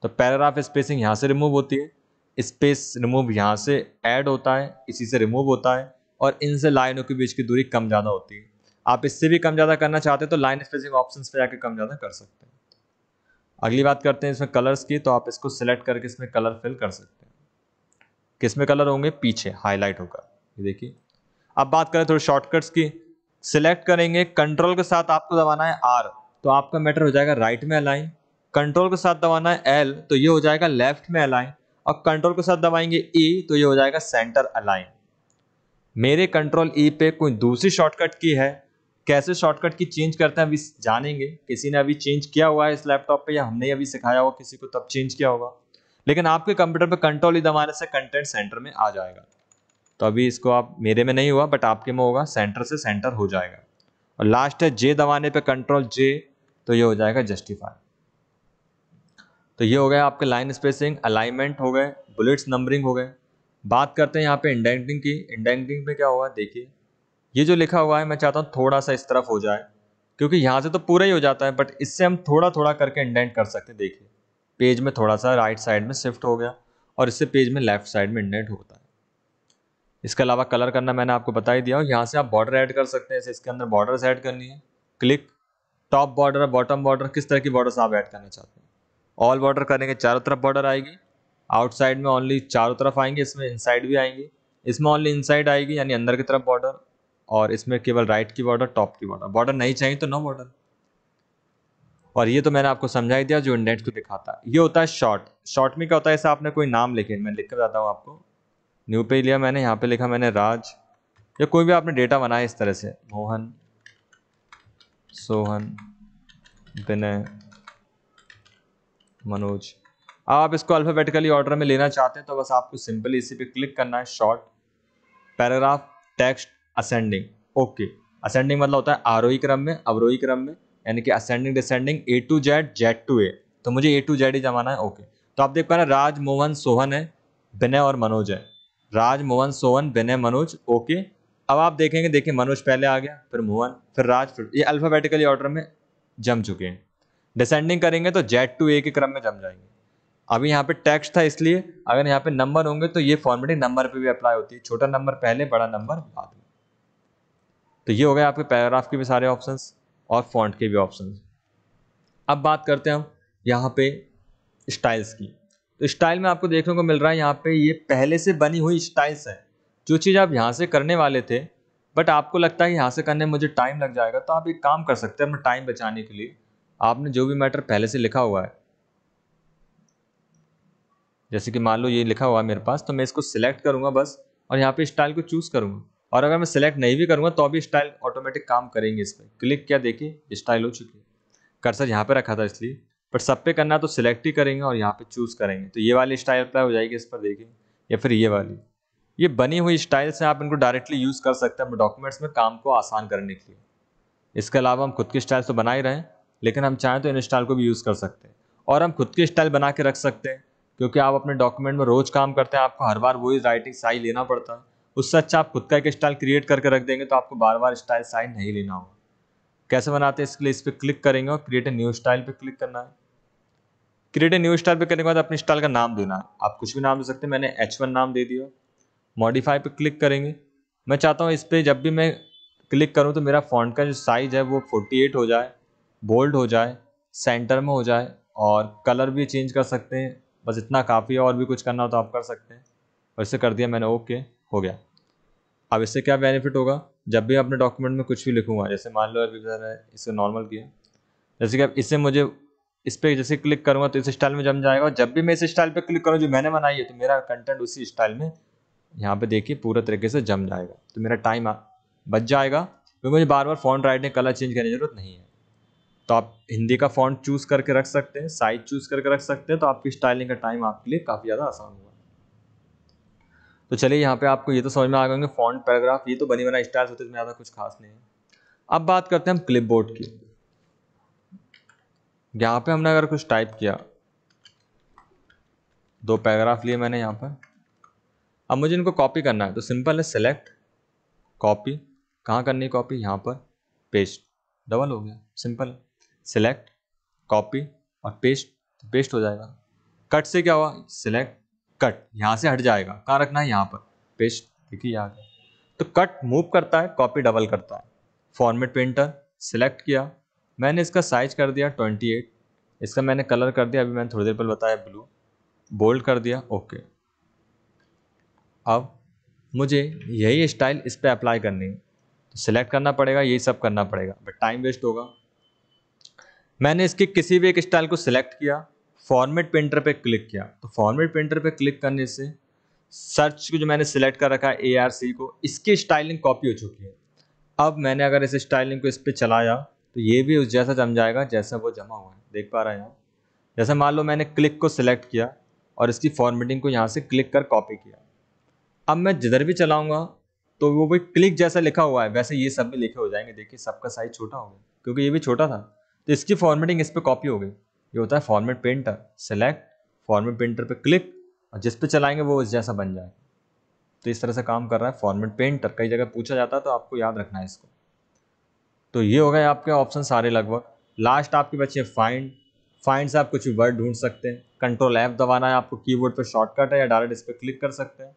तो पैराग्राफ स्पेसिंग यहाँ से रिमूव होती है, स्पेस रिमूव यहाँ से ऐड होता है, इसी से रिमूव होता है, और इनसे लाइनों के बीच की दूरी कम ज़्यादा होती है। आप इससे भी कम ज़्यादा करना चाहते हैं तो लाइन स्पेसिंग ऑप्शंस पे जाकर कम ज़्यादा कर सकते हैं। अगली बात करते हैं इसमें कलर्स की, तो आप इसको सिलेक्ट करके इसमें कलर फिल कर सकते हैं। किस में कलर होंगे, पीछे हाईलाइट होगा, ये देखिए। अब बात करें थोड़ी शॉर्टकट्स की, सिलेक्ट करेंगे, कंट्रोल के साथ आपको दबाना है R, तो आपका मैटर हो जाएगा राइट में अलाइन। कंट्रोल के साथ दबाना है L, तो ये हो जाएगा लेफ्ट में अलाइन। और कंट्रोल के साथ दबाएंगे E, तो ये हो जाएगा सेंटर अलाइन। मेरे कंट्रोल E पे कोई दूसरी शॉर्टकट की है, कैसे शॉर्टकट की चेंज करते हैं अभी जानेंगे। किसी ने अभी चेंज किया हुआ है इस लैपटॉप पे, या हमने अभी सिखाया होगा किसी को तब चेंज किया होगा। लेकिन आपके कंप्यूटर पे कंट्रोल E दबाने से कंटेंट सेंटर में आ जाएगा। तो अभी इसको आप, मेरे में नहीं हुआ बट आपके में होगा, सेंटर से सेंटर हो जाएगा। और लास्ट है J दबाने पे, कंट्रोल J, तो ये हो जाएगा जस्टिफाई। तो ये हो गया आपके लाइन स्पेसिंग, अलाइनमेंट हो गए, बुलेट्स नंबरिंग हो गए। बात करते हैं यहाँ पे इंडेंटिंग की। इंडेंटिंग में क्या होगा, देखिए ये जो लिखा हुआ है मैं चाहता हूँ थोड़ा सा इस तरफ हो जाए, क्योंकि यहाँ से तो पूरा ही हो जाता है, बट इससे हम थोड़ा थोड़ा करके इंडेंट कर सकते हैं। देखिए पेज में थोड़ा सा राइट साइड में शिफ्ट हो गया, और इससे पेज में लेफ्ट साइड में इंडेंट होता है। इसके अलावा कलर करना मैंने आपको बता ही दिया, और यहाँ से आप बॉर्डर ऐड कर सकते हैं। जैसे इसके अंदर बॉर्डर्स ऐड करनी है, click, top border, bottom border, किस तरह की बॉर्डर्स आप ऐड करना चाहते हैं। ऑल बॉर्डर करेंगे, चारों तरफ बॉर्डर आएगी, आउटसाइड में ओनली चारों तरफ आएंगे, इसमें इनसाइड भी आएंगी, इसमें ओनली इनसाइड आएगी यानी अंदर की तरफ बॉर्डर, और इसमें केवल राइट की बॉर्डर, टॉप की बॉर्डर। बॉर्डर नहीं चाहिए तो नो बॉर्डर। और ये तो मैंने आपको समझा ही दिया जो इंडेंट को दिखाता है। ये होता है शॉर्ट। शॉर्ट में क्या होता है, ऐसा आपने कोई नाम लिखे, मैं लिख कर बताता हूँ आपको। न्यू पे लिया मैंने, यहाँ पे लिखा मैंने राज, या कोई भी आपने डेटा बनाया इस तरह से, मोहन, सोहन, विनय, मनोज। आप इसको अल्फाबेटिकली ऑर्डर में लेना चाहते हैं तो बस आपको सिंपली इसी पे क्लिक करना है, short, paragraph, text, ascending. Okay, ascending मतलब होता है आरोही क्रम में, अवरोही क्रम में, यानी कि ascending descending, A to Z, Z to A, तो मुझे A to Z ही जमाना है। ओके, तो आप देख पा रहे हैं राज, मोहन, सोहन है, विनय और मनोज है। राज, मोहन, सोहन, विनय, मनोज। ओके, अब आप देखेंगे, देखिए मनोज पहले आ गया, फिर मोहन, फिर राज, फिर ये अल्फाबेटिकली ऑर्डर में जम चुके हैं। डिसेंडिंग करेंगे तो Z to A के क्रम में जम जाएंगे। अभी यहाँ पे टेक्स्ट था इसलिए, अगर यहाँ पे नंबर होंगे तो ये फॉर्मेटिंग नंबर पे भी अप्लाई होती है, छोटा नंबर पहले, बड़ा नंबर बाद में। तो ये हो गए आपके पैराग्राफ के भी सारे ऑप्शंस और फॉन्ट के भी ऑप्शंस। अब बात करते हैं हम यहाँ पे स्टाइल्स की। तो स्टाइल में आपको देखने को मिल रहा है यहाँ पे ये पहले से बनी हुई स्टाइल्स है। जो चीज़ आप यहाँ से करने वाले थे बट आपको लगता है यहाँ से करने में मुझे टाइम लग जाएगा, तो आप एक काम कर सकते हैं अपना टाइम बचाने के लिए। आपने जो भी मैटर पहले से लिखा हुआ है, जैसे कि मान लो ये लिखा हुआ है मेरे पास, तो मैं इसको सिलेक्ट करूंगा बस और यहाँ पे स्टाइल को चूज करूंगा। और अगर मैं सिलेक्ट नहीं भी करूंगा तो अभी स्टाइल ऑटोमेटिक काम करेंगे। इस पर क्लिक किया, देखिए स्टाइल हो चुकी है। कर्सर यहाँ पे रखा था इसलिए, बट सब पे करना तो सिलेक्ट ही करेंगे और यहाँ पे चूज करेंगे तो ये वाली स्टाइल अप्लाई हो जाएगी इस पर, देखिए। या फिर ये वाली, ये बनी हुई स्टाइल से आप इनको डायरेक्टली यूज कर सकते हैं अपने डॉक्यूमेंट्स में काम को आसान करने के लिए। इसके अलावा हम खुद की स्टाइल तो बना ही रहे हैं, लेकिन हम चाहें तो इन स्टाइल को भी यूज़ कर सकते हैं और हम खुद की स्टाइल बना के रख सकते हैं। क्योंकि आप अपने डॉक्यूमेंट में रोज काम करते हैं, आपको हर बार वही राइटिंग साइन लेना पड़ता है। उससे अच्छा आप खुद का एक स्टाइल क्रिएट करके रख देंगे तो आपको बार बार स्टाइल साइन नहीं लेना होगा। कैसे बनाते हैं इसके लिए, इस पर क्लिक करेंगे और क्रिएट ए न्यू स्टाइल पे क्लिक करना है। क्रिएट ए न्यू स्टाइल पे करने के बाद अपनी स्टाइल का नाम देना है। आप कुछ भी नाम दे सकते हैं, मैंने H1 नाम दे दिया। मॉडिफाई पे क्लिक करेंगे। मैं चाहता हूँ इस पर जब भी मैं क्लिक करूँ तो मेरा फॉन्ट का जो साइज है वो 48 हो जाए, बोल्ड हो जाए, सेंटर में हो जाए और कलर भी चेंज कर सकते हैं। बस इतना काफ़ी है, और भी कुछ करना हो तो आप कर सकते हैं। और इसे कर दिया मैंने, ओके हो गया। अब इससे क्या बेनिफिट होगा, जब भी अपने डॉक्यूमेंट में कुछ भी लिखूंगा, जैसे मान लो अभी मैंने इसे नॉर्मल किया, जैसे कि अब इससे मुझे इस पर जैसे क्लिक करूँगा तो इस स्टाइल में जम जाएगा। और जब भी मैं इस स्टाइल पर क्लिक करूँ जो मैंने बनाई है तो मेरा कंटेंट उसी स्टाइल में यहाँ पे देखिए पूरा तरीके से जम जाएगा। तो मेरा टाइम बच जाएगा क्योंकि मुझे बार बार फॉन्ट राइटिंग कलर चेंज करने की जरूरत नहीं है। तो आप हिंदी का फॉन्ट चूज करके रख सकते हैं, साइज चूज करके रख सकते हैं, तो आपकी स्टाइलिंग का टाइम आपके लिए काफ़ी ज़्यादा आसान होगा। तो चलिए यहाँ पे आपको ये तो समझ में आ गए फॉन्ट, पैराग्राफ, ये तो बनी बनाई स्टाइल्स होते हैं, इसमें ज़्यादा कुछ खास नहीं है। अब बात करते हैं हम क्लिपबोर्ड की। यहाँ पे हमने अगर कुछ टाइप किया, 2 पैराग्राफ लिए मैंने यहाँ पर, अब मुझे इनको कॉपी करना है तो सिंपल है, सेलेक्ट, कॉपी। कहाँ करनी है कॉपी, यहाँ पर, पेस्ट, डबल हो गया, सिंपल। सिलेक्ट, कॉपी और पेस्ट, तो पेस्ट हो जाएगा। कट से क्या हुआ, सिलेक्ट, कट, यहाँ से हट जाएगा, कहाँ रखना है, यहाँ पर, पेस्ट, देखिए आ गया। तो कट मूव करता है, कॉपी डबल करता है। फॉर्मेट पेंटर, सिलेक्ट किया, मैंने इसका साइज कर दिया 28, इसका मैंने कलर कर दिया, अभी मैंने थोड़ी देर पहले बताया ब्लू, बोल्ड कर दिया, ओके। अब मुझे यही स्टाइल इस पर अप्लाई करनी है तो सिलेक्ट करना पड़ेगा, यही सब करना पड़ेगा, बट टाइम वेस्ट होगा। मैंने इसके किसी भी एक स्टाइल को सिलेक्ट किया, फॉर्मेट पेंटर पे क्लिक किया, तो फॉर्मेट पेंटर पे क्लिक करने से सर्च को जो मैंने सिलेक्ट कर रखा है ARC को, इसकी स्टाइलिंग कॉपी हो चुकी है। अब मैंने अगर इस स्टाइलिंग को इस पर चलाया तो ये भी उस जैसा जम जाएगा जैसा वो जमा हुआ है, देख पा रहे हैं यहाँ। जैसे मान लो मैंने क्लिक को सिलेक्ट किया और इसकी फॉर्मेटिंग को यहाँ से क्लिक कर कॉपी किया, अब मैं जिधर भी चलाऊंगा तो वो भी क्लिक जैसा लिखा हुआ है वैसे ये सब भी लिखे हो जाएंगे। देखिए सबका साइज छोटा हो गया क्योंकि ये भी छोटा था, तो इसकी फॉर्मेटिंग इस पर कॉपी हो गई। ये होता है format painter, select, format painter पे क्लिक और जिस पे चलाएंगे वो इस जैसा बन जाए। तो इस तरह से काम कर रहा है फॉर्मेट पेंटर, कई जगह पूछा जाता है तो आपको याद रखना है इसको। तो ये हो गए आपके ऑप्शन सारे लगभग। लास्ट आपके बचे फाइंड। फाइंड से आप कुछ भी वर्ड ढूंढ सकते हैं, कंट्रोल F दबाना है आपको, कीबोर्ड पर शॉर्टकट है, या डायरेक्ट इस पर क्लिक कर सकते हैं।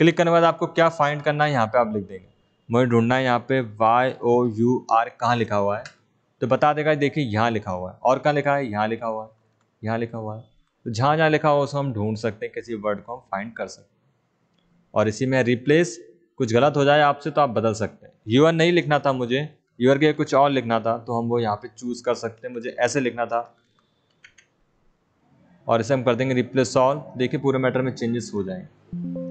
क्लिक करने के बाद आपको क्या फाइंड करना है यहाँ पे आप लिख देंगे, मुझे ढूंढना है यहाँ पे YOUR, कहाँ लिखा हुआ है तो बता देगा, देखिए यहाँ लिखा हुआ है, और कहाँ लिखा है, यहाँ लिखा हुआ है, यहाँ लिखा हुआ है। तो जहाँ जहाँ लिखा हुआ उसको हम ढूंढ सकते हैं, किसी वर्ड को हम फाइंड कर सकते हैं। और इसी में रिप्लेस, कुछ गलत हो जाए आपसे तो आप बदल सकते हैं। यूर नहीं लिखना था मुझे, यूर के कुछ और लिखना था तो हम वो यहाँ पे चूज कर सकते हैं, मुझे ऐसे लिखना था, और इसे हम कर देंगे रिप्लेस ऑल। देखिए पूरे मैटर में चेंजेस हो जाएंगे।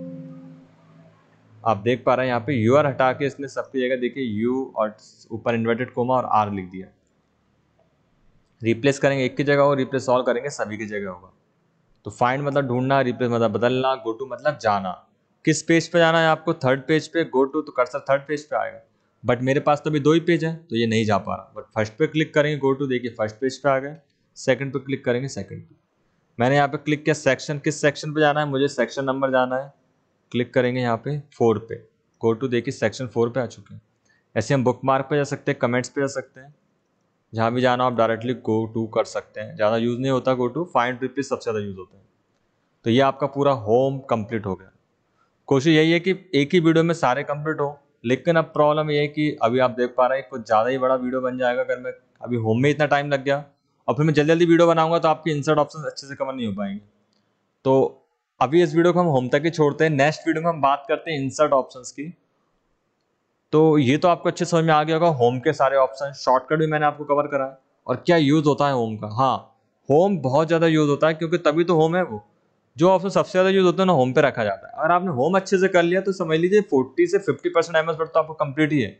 आप देख पा रहे हैं यहाँ पे यूआर हटा के इसने सबकी जगह देखिए यू और ऊपर इन्वर्टेड कोमा और आर लिख दिया। रिप्लेस करेंगे एक की जगह हो, रिप्लेस ऑल करेंगे सभी की जगह होगा। तो फाइंड मतलब ढूंढना, रिप्लेस मतलब बदलना, गो टू मतलब जाना। किस पेज पे जाना है आपको, थर्ड पेज पे, गो टू तो कर्सर थर्ड पेज पे आएगा, बट मेरे पास तो अभी 2 ही पेज है तो ये नहीं जा पा रहा। बट फर्स्ट पे क्लिक करेंगे, गो टू, देखिए फर्स्ट पेज पे आ गए। सेकंड पे क्लिक करेंगे, सेकंड पे। मैंने यहाँ पे क्लिक किया सेक्शन, किस सेक्शन पे जाना है, मुझे सेक्शन नंबर जाना है, क्लिक करेंगे यहाँ पे 4 पे, गो टू, देखिए सेक्शन 4 पे आ चुके हैं। ऐसे हम बुक मार्क पे जा सकते हैं, कमेंट्स पे जा सकते हैं, जहाँ भी जाना आप डायरेक्टली गो टू कर सकते हैं। ज़्यादा यूज़ नहीं होता गो टू, फाइंड, रिप्लेस सबसे ज़्यादा यूज़ होता है। तो ये आपका पूरा होम कंप्लीट हो गया। कोशिश यही है कि एक ही वीडियो में सारे कंप्लीट हो, लेकिन अब प्रॉब्लम ये है कि अभी आप देख पा रहे हैं कुछ ज़्यादा ही बड़ा वीडियो बन जाएगा अगर मैं अभी होम में इतना टाइम लग गया और फिर मैं जल्दी जल्दी वीडियो बनाऊंगा तो आपके इंसर्ट ऑप्शन अच्छे से कवर नहीं हो पाएंगे। तो अभी इस वीडियो को हम होम तक ही छोड़ते हैं। नेक्स्ट वीडियो में हम बात करते हैं इंसर्ट ऑप्शंस की। तो ये तो आपको अच्छे समझ में आ गया होगा, होम के सारे ऑप्शन, शॉर्टकट भी मैंने आपको कवर करा है और क्या यूज़ होता है होम का। हाँ, होम बहुत ज़्यादा यूज़ होता है क्योंकि तभी तो होम है वो। जो ऑप्शन सबसे ज़्यादा यूज़ होता है ना, होम पे रखा जाता है। अगर आपने होम अच्छे से कर लिया तो समझ लीजिए 40 से 50% एमएस वर्ड तो आपको कंप्लीट ही है।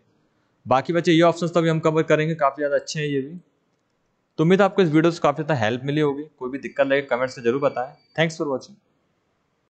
बाकी बचे ये ऑप्शंस तो अभी हम कवर करेंगे, काफ़ी ज़्यादा अच्छे हैं ये भी। तो उम्मीद है आपको इस वीडियो से काफ़ी ज़्यादा हेल्प मिली होगी। कोई भी दिक्कत लगे कमेंट्स में जरूर बताएं। Thanks for watching.